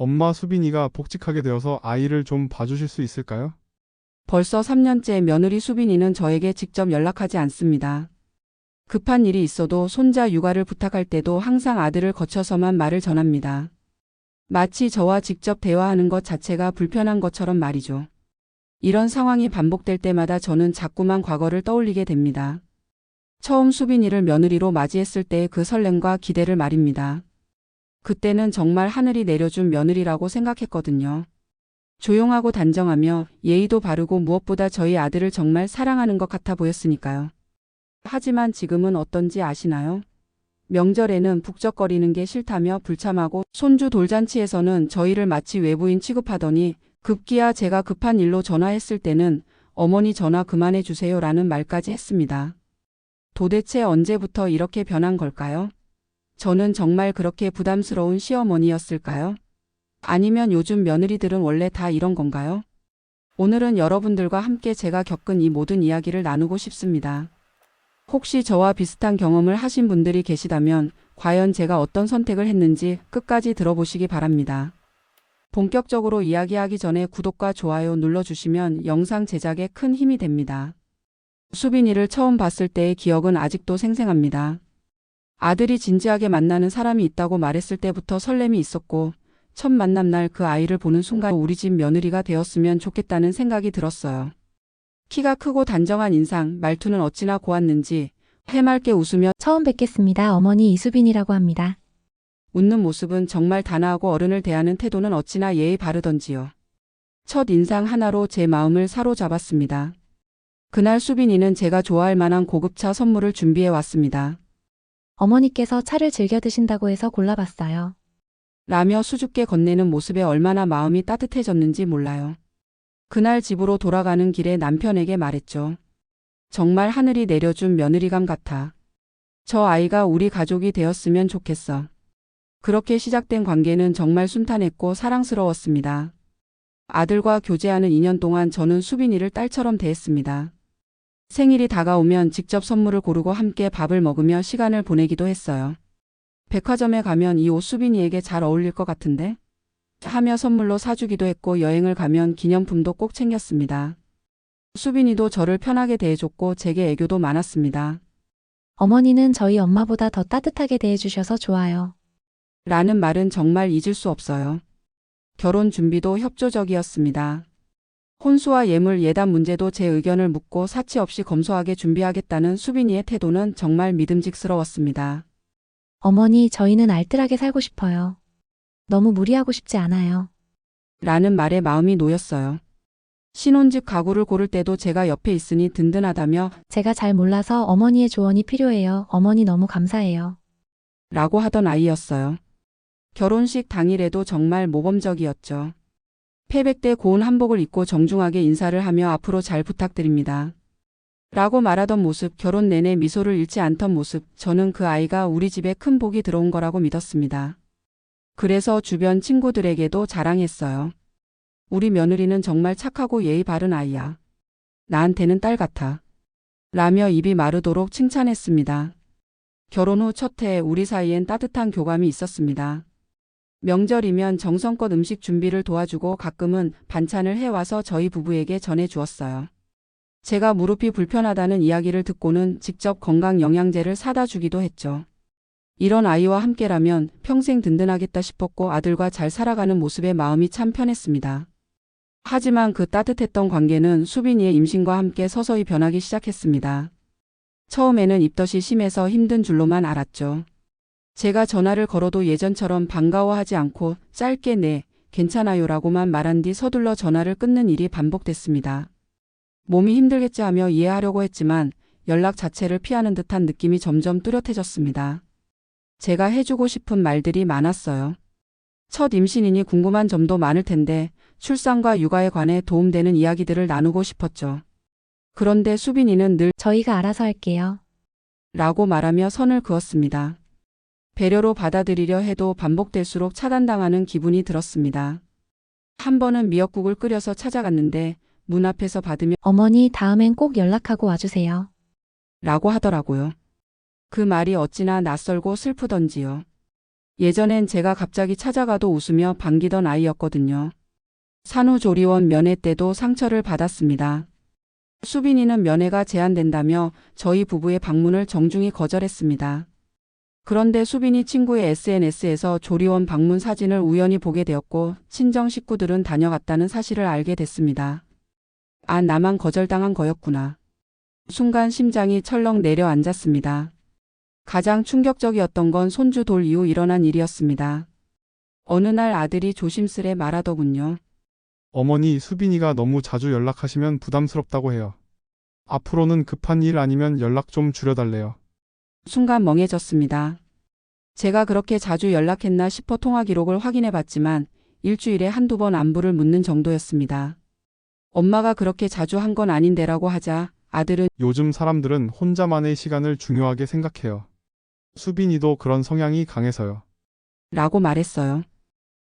엄마 수빈이가 복직하게 되어서 아이를 좀 봐주실 수 있을까요? 벌써 3년째 며느리 수빈이는 저에게 직접 연락하지 않습니다. 급한 일이 있어도 손자 육아를 부탁할 때도 항상 아들을 거쳐서만 말을 전합니다. 마치 저와 직접 대화하는 것 자체가 불편한 것처럼 말이죠. 이런 상황이 반복될 때마다 저는 자꾸만 과거를 떠올리게 됩니다. 처음 수빈이를 며느리로 맞이했을 때의 그 설렘과 기대를 말입니다. 그때는 정말 하늘이 내려준 며느리라고 생각했거든요. 조용하고 단정하며 예의도 바르고 무엇보다 저희 아들을 정말 사랑하는 것 같아 보였으니까요. 하지만 지금은 어떤지 아시나요? 명절에는 북적거리는 게 싫다며 불참하고 손주 돌잔치에서는 저희를 마치 외부인 취급하더니 급기야 제가 급한 일로 전화했을 때는 어머니 전화 그만해 주세요라는 말까지 했습니다. 도대체 언제부터 이렇게 변한 걸까요? 저는 정말 그렇게 부담스러운 시어머니였을까요? 아니면 요즘 며느리들은 원래 다 이런 건가요? 오늘은 여러분들과 함께 제가 겪은 이 모든 이야기를 나누고 싶습니다. 혹시 저와 비슷한 경험을 하신 분들이 계시다면 과연 제가 어떤 선택을 했는지 끝까지 들어보시기 바랍니다. 본격적으로 이야기하기 전에 구독과 좋아요 눌러주시면 영상 제작에 큰 힘이 됩니다. 수빈이를 처음 봤을 때의 기억은 아직도 생생합니다. 아들이 진지하게 만나는 사람이 있다고 말했을 때부터 설렘이 있었고 첫 만남 날 그 아이를 보는 순간 우리 집 며느리가 되었으면 좋겠다는 생각이 들었어요. 키가 크고 단정한 인상, 말투는 어찌나 고왔는지 해맑게 웃으며 처음 뵙겠습니다. 어머니 이수빈이라고 합니다. 웃는 모습은 정말 단아하고 어른을 대하는 태도는 어찌나 예의 바르던지요. 첫 인상 하나로 제 마음을 사로잡았습니다. 그날 수빈이는 제가 좋아할 만한 고급차 선물을 준비해 왔습니다. 어머니께서 차를 즐겨 드신다고 해서 골라봤어요. 라며 수줍게 건네는 모습에 얼마나 마음이 따뜻해졌는지 몰라요. 그날 집으로 돌아가는 길에 남편에게 말했죠. 정말 하늘이 내려준 며느리감 같아. 저 아이가 우리 가족이 되었으면 좋겠어. 그렇게 시작된 관계는 정말 순탄했고 사랑스러웠습니다. 아들과 교제하는 2년 동안 저는 수빈이를 딸처럼 대했습니다. 생일이 다가오면 직접 선물을 고르고 함께 밥을 먹으며 시간을 보내기도 했어요. 백화점에 가면 이 옷 수빈이에게 잘 어울릴 것 같은데? 하며 선물로 사주기도 했고 여행을 가면 기념품도 꼭 챙겼습니다. 수빈이도 저를 편하게 대해줬고 제게 애교도 많았습니다. 어머니는 저희 엄마보다 더 따뜻하게 대해주셔서 좋아요. 라는 말은 정말 잊을 수 없어요. 결혼 준비도 협조적이었습니다. 혼수와 예물 예단 문제도 제 의견을 묻고 사치 없이 검소하게 준비하겠다는 수빈이의 태도는 정말 믿음직스러웠습니다. 어머니 저희는 알뜰하게 살고 싶어요. 너무 무리하고 싶지 않아요. 라는 말에 마음이 놓였어요. 신혼집 가구를 고를 때도 제가 옆에 있으니 든든하다며 제가 잘 몰라서 어머니의 조언이 필요해요. 어머니 너무 감사해요. 라고 하던 아이였어요. 결혼식 당일에도 정말 모범적이었죠. 패백대 고운 한복을 입고 정중하게 인사를 하며 앞으로 잘 부탁드립니다. 라고 말하던 모습, 결혼 내내 미소를 잃지 않던 모습, 저는 그 아이가 우리 집에 큰 복이 들어온 거라고 믿었습니다. 그래서 주변 친구들에게도 자랑했어요. 우리 며느리는 정말 착하고 예의 바른 아이야. 나한테는 딸 같아. 라며 입이 마르도록 칭찬했습니다. 결혼 후 첫 해 우리 사이엔 따뜻한 교감이 있었습니다. 명절이면 정성껏 음식 준비를 도와주고 가끔은 반찬을 해와서 저희 부부에게 전해주었어요. 제가 무릎이 불편하다는 이야기를 듣고는 직접 건강영양제를 사다 주기도 했죠. 이런 아이와 함께라면 평생 든든하겠다 싶었고 아들과 잘 살아가는 모습에 마음이 참 편했습니다. 하지만 그 따뜻했던 관계는 수빈이의 임신과 함께 서서히 변하기 시작했습니다. 처음에는 입덧이 심해서 힘든 줄로만 알았죠. 제가 전화를 걸어도 예전처럼 반가워하지 않고 짧게 네, 괜찮아요라고만 말한 뒤 서둘러 전화를 끊는 일이 반복됐습니다. 몸이 힘들겠지 하며 이해하려고 했지만 연락 자체를 피하는 듯한 느낌이 점점 뚜렷해졌습니다. 제가 해주고 싶은 말들이 많았어요. 첫 임신이니 궁금한 점도 많을 텐데 출산과 육아에 관해 도움되는 이야기들을 나누고 싶었죠. 그런데 수빈이는 늘 저희가 알아서 할게요. 라고 말하며 선을 그었습니다. 배려로 받아들이려 해도 반복될수록 차단당하는 기분이 들었습니다. 한 번은 미역국을 끓여서 찾아갔는데 문 앞에서 받으며 어머니 다음엔 꼭 연락하고 와주세요. 라고 하더라고요. 그 말이 어찌나 낯설고 슬프던지요. 예전엔 제가 갑자기 찾아가도 웃으며 반기던 아이였거든요. 산후조리원 면회 때도 상처를 받았습니다. 수빈이는 면회가 제한된다며 저희 부부의 방문을 정중히 거절했습니다. 그런데 수빈이 친구의 SNS에서 조리원 방문 사진을 우연히 보게 되었고 친정 식구들은 다녀갔다는 사실을 알게 됐습니다. 아, 나만 거절당한 거였구나. 순간 심장이 철렁 내려앉았습니다. 가장 충격적이었던 건 손주 돌 이후 일어난 일이었습니다. 어느 날 아들이 조심스레 말하더군요. 어머니, 수빈이가 너무 자주 연락하시면 부담스럽다고 해요. 앞으로는 급한 일 아니면 연락 좀 줄여달래요. 순간 멍해졌습니다. 제가 그렇게 자주 연락했나 싶어 통화 기록을 확인해 봤지만 일주일에 한두 번 안부를 묻는 정도였습니다. 엄마가 그렇게 자주 한 건 아닌데라고 하자 아들은 요즘 사람들은 혼자만의 시간을 중요하게 생각해요. 수빈이도 그런 성향이 강해서요. 라고 말했어요.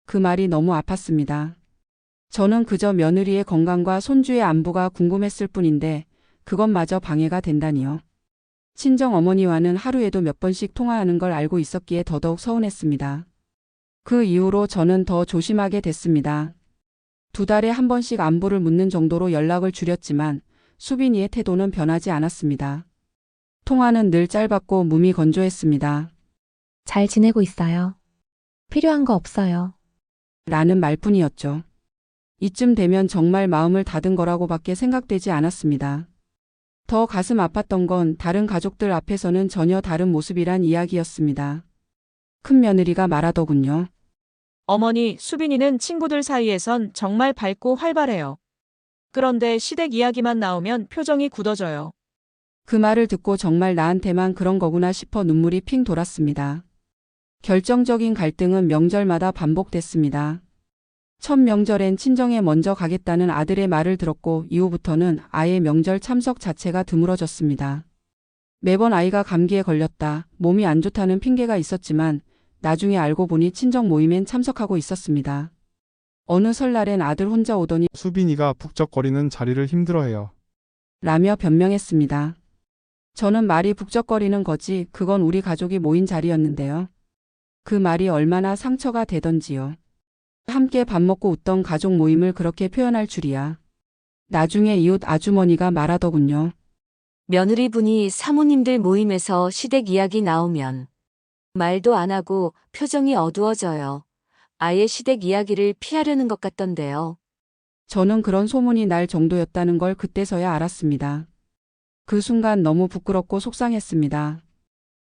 그 말이 너무 아팠습니다. 저는 그저 며느리의 건강과 손주의 안부가 궁금했을 뿐인데 그것마저 방해가 된다니요. 친정 어머니와는 하루에도 몇 번씩 통화하는 걸 알고 있었기에 더더욱 서운했습니다. 그 이후로 저는 더 조심하게 됐습니다. 2달에 한 번씩 안부를 묻는 정도로 연락을 줄였지만 수빈이의 태도는 변하지 않았습니다. 통화는 늘 짧았고 몸이 건조했습니다. 잘 지내고 있어요. 필요한 거 없어요. 라는 말뿐이었죠. 이쯤 되면 정말 마음을 닫은 거라고밖에 생각되지 않았습니다. 더 가슴 아팠던 건 다른 가족들 앞에서는 전혀 다른 모습이란 이야기였습니다. 큰 며느리가 말하더군요. 어머니, 수빈이는 친구들 사이에선 정말 밝고 활발해요. 그런데 시댁 이야기만 나오면 표정이 굳어져요. 그 말을 듣고 정말 나한테만 그런 거구나 싶어 눈물이 핑 돌았습니다. 결정적인 갈등은 명절마다 반복됐습니다. 첫 명절엔 친정에 먼저 가겠다는 아들의 말을 들었고 이후부터는 아예 명절 참석 자체가 드물어졌습니다. 매번 아이가 감기에 걸렸다, 몸이 안 좋다는 핑계가 있었지만 나중에 알고 보니 친정 모임엔 참석하고 있었습니다. 어느 설날엔 아들 혼자 오더니 수빈이가 북적거리는 자리를 힘들어해요. 라며 변명했습니다. 저는 말이 북적거리는 거지 그건 우리 가족이 모인 자리였는데요. 그 말이 얼마나 상처가 되던지요. 함께 밥 먹고 웃던 가족 모임을 그렇게 표현할 줄이야. 나중에 이웃 아주머니가 말하더군요. 며느리분이 사모님들 모임에서 시댁 이야기 나오면 말도 안 하고 표정이 어두워져요. 아예 시댁 이야기를 피하려는 것 같던데요. 저는 그런 소문이 날 정도였다는 걸 그때서야 알았습니다. 그 순간 너무 부끄럽고 속상했습니다.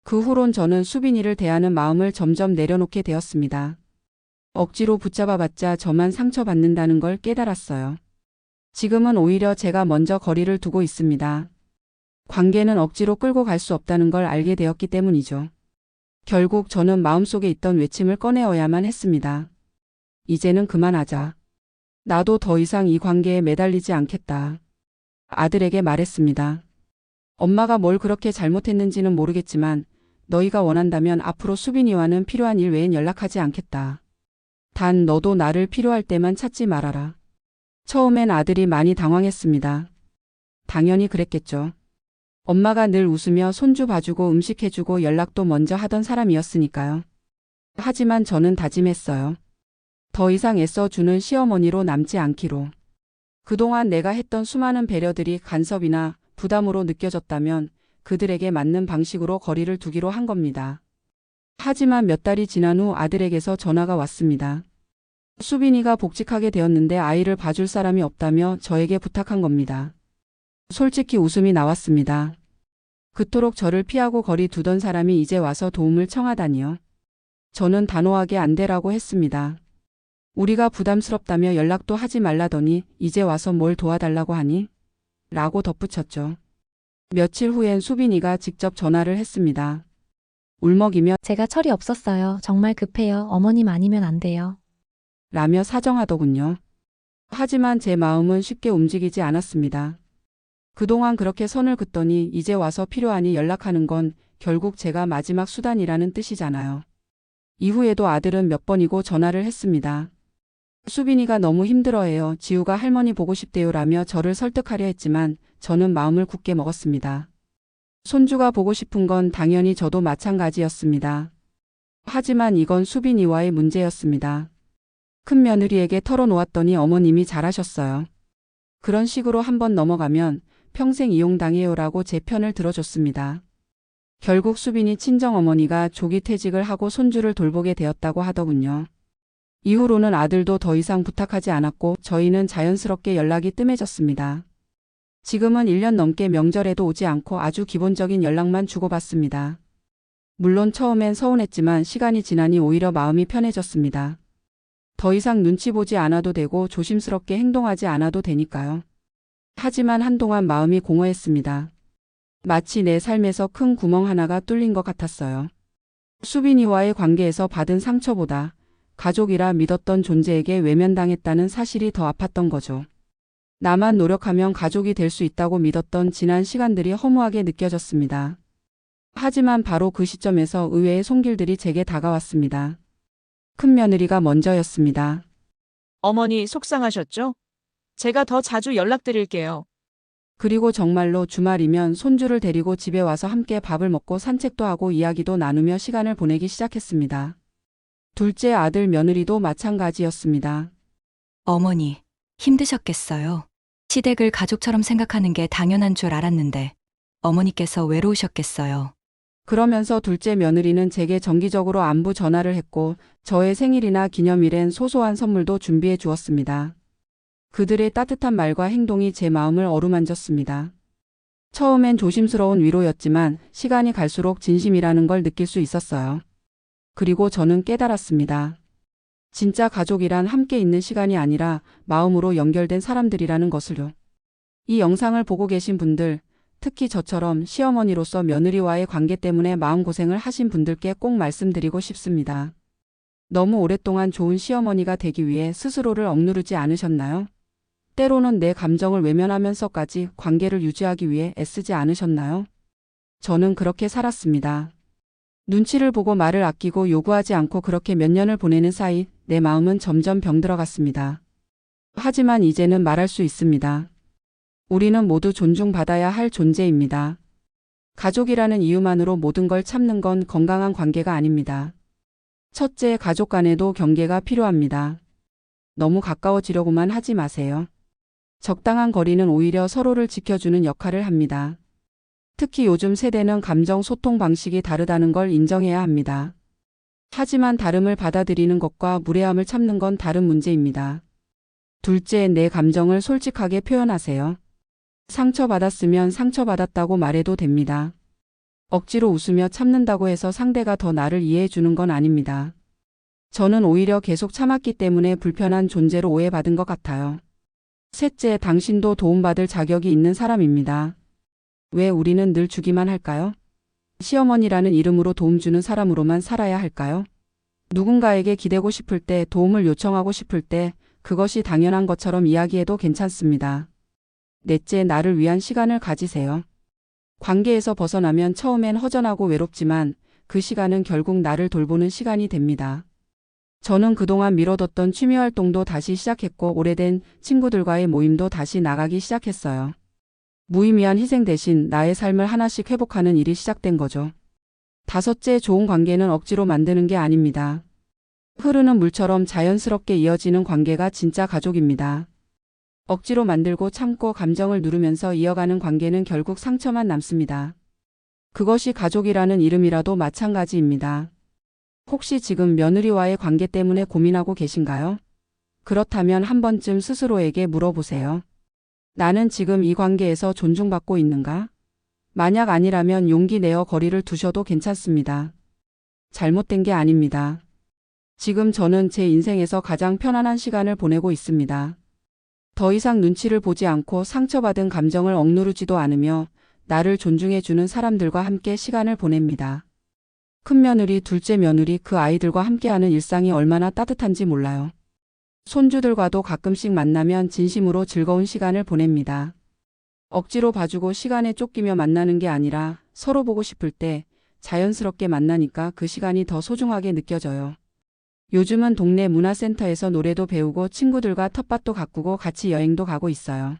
그 후론 저는 수빈이를 대하는 마음을 점점 내려놓게 되었습니다. 억지로 붙잡아봤자 저만 상처받는다는 걸 깨달았어요. 지금은 오히려 제가 먼저 거리를 두고 있습니다. 관계는 억지로 끌고 갈 수 없다는 걸 알게 되었기 때문이죠. 결국 저는 마음속에 있던 외침을 꺼내어야만 했습니다. 이제는 그만하자. 나도 더 이상 이 관계에 매달리지 않겠다. 아들에게 말했습니다. 엄마가 뭘 그렇게 잘못했는지는 모르겠지만 너희가 원한다면 앞으로 수빈이와는 필요한 일 외엔 연락하지 않겠다. 단 너도 나를 필요할 때만 찾지 말아라. 처음엔 아들이 많이 당황했습니다. 당연히 그랬겠죠. 엄마가 늘 웃으며 손주 봐주고 음식 해주고 연락도 먼저 하던 사람이었으니까요. 하지만 저는 다짐했어요. 더 이상 애써주는 시어머니로 남지 않기로. 그동안 내가 했던 수많은 배려들이 간섭이나 부담으로 느껴졌다면 그들에게 맞는 방식으로 거리를 두기로 한 겁니다. 하지만 몇 달이 지난 후 아들에게서 전화가 왔습니다. 수빈이가 복직하게 되었는데 아이를 봐줄 사람이 없다며 저에게 부탁한 겁니다. 솔직히 웃음이 나왔습니다. 그토록 저를 피하고 거리 두던 사람이 이제 와서 도움을 청하다니요. 저는 단호하게 안 되라고 했습니다. 우리가 부담스럽다며 연락도 하지 말라더니 이제 와서 뭘 도와달라고 하니? 라고 덧붙였죠. 며칠 후엔 수빈이가 직접 전화를 했습니다. 울먹이며 제가 철이 없었어요. 정말 급해요. 어머님 아니면 안 돼요. 라며 사정하더군요. 하지만 제 마음은 쉽게 움직이지 않았습니다. 그동안 그렇게 선을 긋더니 이제 와서 필요하니 연락하는 건 결국 제가 마지막 수단이라는 뜻이잖아요. 이후에도 아들은 몇 번이고 전화를 했습니다. 수빈이가 너무 힘들어해요. 지우가 할머니 보고 싶대요 라며 저를 설득하려 했지만 저는 마음을 굳게 먹었습니다. 손주가 보고 싶은 건 당연히 저도 마찬가지였습니다. 하지만 이건 수빈이와의 문제였습니다. 큰 며느리에게 털어놓았더니 어머님이 잘하셨어요. 그런 식으로 한번 넘어가면 평생 이용당해요라고 제 편을 들어줬습니다. 결국 수빈이 친정어머니가 조기 퇴직을 하고 손주를 돌보게 되었다고 하더군요. 이후로는 아들도 더 이상 부탁하지 않았고 저희는 자연스럽게 연락이 뜸해졌습니다. 지금은 1년 넘게 명절에도 오지 않고 아주 기본적인 연락만 주고받습니다. 물론 처음엔 서운했지만 시간이 지나니 오히려 마음이 편해졌습니다. 더 이상 눈치 보지 않아도 되고 조심스럽게 행동하지 않아도 되니까요. 하지만 한동안 마음이 공허했습니다. 마치 내 삶에서 큰 구멍 하나가 뚫린 것 같았어요. 수빈이와의 관계에서 받은 상처보다 가족이라 믿었던 존재에게 외면당했다는 사실이 더 아팠던 거죠. 나만 노력하면 가족이 될 수 있다고 믿었던 지난 시간들이 허무하게 느껴졌습니다. 하지만 바로 그 시점에서 의외의 손길들이 제게 다가왔습니다. 큰 며느리가 먼저였습니다. 어머니 속상하셨죠? 제가 더 자주 연락드릴게요. 그리고 정말로 주말이면 손주를 데리고 집에 와서 함께 밥을 먹고 산책도 하고 이야기도 나누며 시간을 보내기 시작했습니다. 둘째 아들 며느리도 마찬가지였습니다. 어머니, 힘드셨겠어요. 시댁을 가족처럼 생각하는 게 당연한 줄 알았는데 어머니께서 외로우셨겠어요. 그러면서 둘째 며느리는 제게 정기적으로 안부 전화를 했고 저의 생일이나 기념일엔 소소한 선물도 준비해 주었습니다. 그들의 따뜻한 말과 행동이 제 마음을 어루만졌습니다. 처음엔 조심스러운 위로였지만 시간이 갈수록 진심이라는 걸 느낄 수 있었어요. 그리고 저는 깨달았습니다. 진짜 가족이란 함께 있는 시간이 아니라 마음으로 연결된 사람들이라는 것을요. 이 영상을 보고 계신 분들, 특히 저처럼 시어머니로서 며느리와의 관계 때문에 마음고생을 하신 분들께 꼭 말씀드리고 싶습니다. 너무 오랫동안 좋은 시어머니가 되기 위해 스스로를 억누르지 않으셨나요? 때로는 내 감정을 외면하면서까지 관계를 유지하기 위해 애쓰지 않으셨나요? 저는 그렇게 살았습니다. 눈치를 보고 말을 아끼고 요구하지 않고 그렇게 몇 년을 보내는 사이 내 마음은 점점 병들어갔습니다. 하지만 이제는 말할 수 있습니다. 우리는 모두 존중받아야 할 존재입니다. 가족이라는 이유만으로 모든 걸 참는 건 건강한 관계가 아닙니다. 첫째, 가족 간에도 경계가 필요합니다. 너무 가까워지려고만 하지 마세요. 적당한 거리는 오히려 서로를 지켜주는 역할을 합니다. 특히 요즘 세대는 감정 소통 방식이 다르다는 걸 인정해야 합니다. 하지만 다름을 받아들이는 것과 무례함을 참는 건 다른 문제입니다. 둘째, 내 감정을 솔직하게 표현하세요. 상처받았으면 상처받았다고 말해도 됩니다. 억지로 웃으며 참는다고 해서 상대가 더 나를 이해해 주는 건 아닙니다. 저는 오히려 계속 참았기 때문에 불편한 존재로 오해받은 것 같아요. 셋째, 당신도 도움받을 자격이 있는 사람입니다. 왜 우리는 늘 주기만 할까요? 시어머니라는 이름으로 도움 주는 사람으로만 살아야 할까요? 누군가에게 기대고 싶을 때, 도움을 요청하고 싶을 때 그것이 당연한 것처럼 이야기해도 괜찮습니다. 넷째, 나를 위한 시간을 가지세요. 관계에서 벗어나면 처음엔 허전하고 외롭지만 그 시간은 결국 나를 돌보는 시간이 됩니다. 저는 그동안 미뤄뒀던 취미활동도 다시 시작했고 오래된 친구들과의 모임도 다시 나가기 시작했어요. 무의미한 희생 대신 나의 삶을 하나씩 회복하는 일이 시작된 거죠. 다섯째, 좋은 관계는 억지로 만드는 게 아닙니다. 흐르는 물처럼 자연스럽게 이어지는 관계가 진짜 가족입니다. 억지로 만들고 참고 감정을 누르면서 이어가는 관계는 결국 상처만 남습니다. 그것이 가족이라는 이름이라도 마찬가지입니다. 혹시 지금 며느리와의 관계 때문에 고민하고 계신가요? 그렇다면 한 번쯤 스스로에게 물어보세요. 나는 지금 이 관계에서 존중받고 있는가? 만약 아니라면 용기 내어 거리를 두셔도 괜찮습니다. 잘못된 게 아닙니다. 지금 저는 제 인생에서 가장 편안한 시간을 보내고 있습니다. 더 이상 눈치를 보지 않고 상처받은 감정을 억누르지도 않으며 나를 존중해주는 사람들과 함께 시간을 보냅니다. 큰며느리, 둘째 며느리, 그 아이들과 함께하는 일상이 얼마나 따뜻한지 몰라요. 손주들과도 가끔씩 만나면 진심으로 즐거운 시간을 보냅니다. 억지로 봐주고 시간에 쫓기며 만나는 게 아니라 서로 보고 싶을 때 자연스럽게 만나니까 그 시간이 더 소중하게 느껴져요. 요즘은 동네 문화센터에서 노래도 배우고 친구들과 텃밭도 가꾸고 같이 여행도 가고 있어요.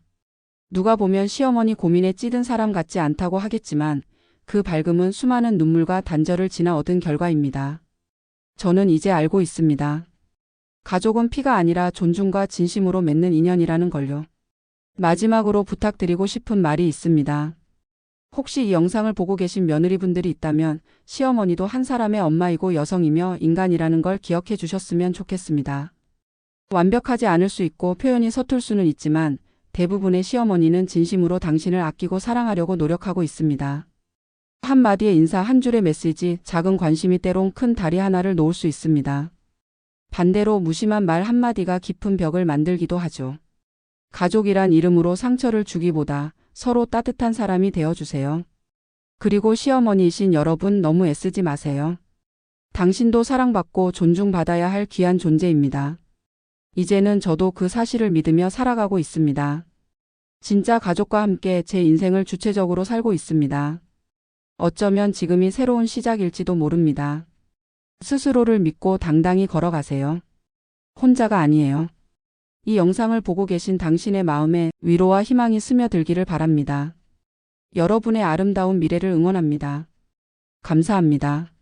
누가 보면 시어머니 고민에 찌든 사람 같지 않다고 하겠지만 그 밝음은 수많은 눈물과 단절을 지나 얻은 결과입니다. 저는 이제 알고 있습니다. 가족은 피가 아니라 존중과 진심으로 맺는 인연이라는 걸요. 마지막으로 부탁드리고 싶은 말이 있습니다. 혹시 이 영상을 보고 계신 며느리분들이 있다면 시어머니도 한 사람의 엄마이고 여성이며 인간이라는 걸 기억해 주셨으면 좋겠습니다. 완벽하지 않을 수 있고 표현이 서툴 수는 있지만 대부분의 시어머니는 진심으로 당신을 아끼고 사랑하려고 노력하고 있습니다. 한마디의 인사, 한 줄의 메시지, 작은 관심이 때론 큰 다리 하나를 놓을 수 있습니다. 반대로 무심한 말 한마디가 깊은 벽을 만들기도 하죠. 가족이란 이름으로 상처를 주기보다 서로 따뜻한 사람이 되어주세요. 그리고 시어머니이신 여러분, 너무 애쓰지 마세요. 당신도 사랑받고 존중받아야 할 귀한 존재입니다. 이제는 저도 그 사실을 믿으며 살아가고 있습니다. 진짜 가족과 함께 제 인생을 주체적으로 살고 있습니다. 어쩌면 지금이 새로운 시작일지도 모릅니다. 스스로를 믿고 당당히 걸어가세요. 혼자가 아니에요. 이 영상을 보고 계신 당신의 마음에 위로와 희망이 스며들기를 바랍니다. 여러분의 아름다운 미래를 응원합니다. 감사합니다.